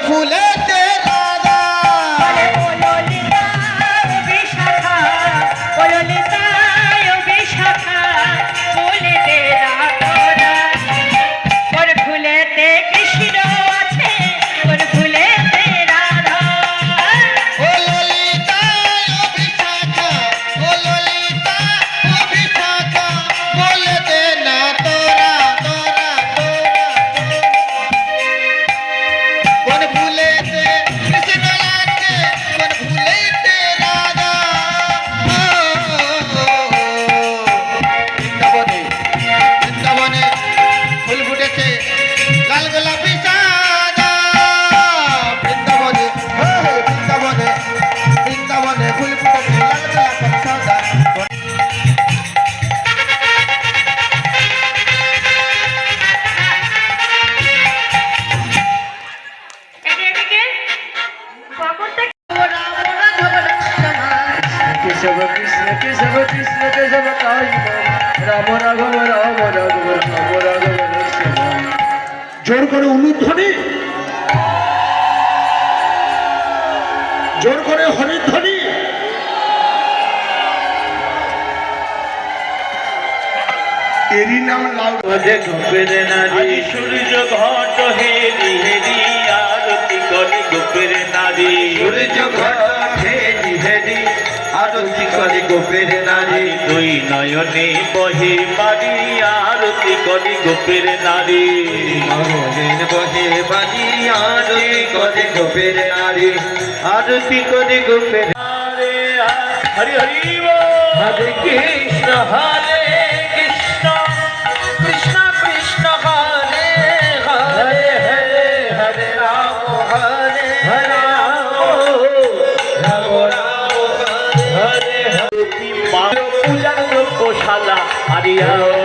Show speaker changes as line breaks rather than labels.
ফুলেতে রাধা
केशव कृष्ण केशव कृष्ण केशव राम राघव राम राघव राम राघव
জোর করে অনুধ্বনি, জোর করে হরিধ্বনি। এরই নাম লাউ
গোপের নারী সূর্য ঘট হেরি হেরি আরতি করে গোপের নারী সূর্য ঘট হেরি হেরি আরতি করে গোপের নারী দুই নয়নে বহে বাড়ি আরতি করে গোপের নারী মগনের বহে বাড়ি আরতি করে গোপের নারী আরতি করে গোপের হরে হরি হরি হরে কৃষ্ণ হরে কৃষ্ণ কৃষ্ণ কৃষ্ণ হরে হরে হরে হরে রাম হরে হরে রাম রাম হরে হরে পূজার গোশালা আরিয়া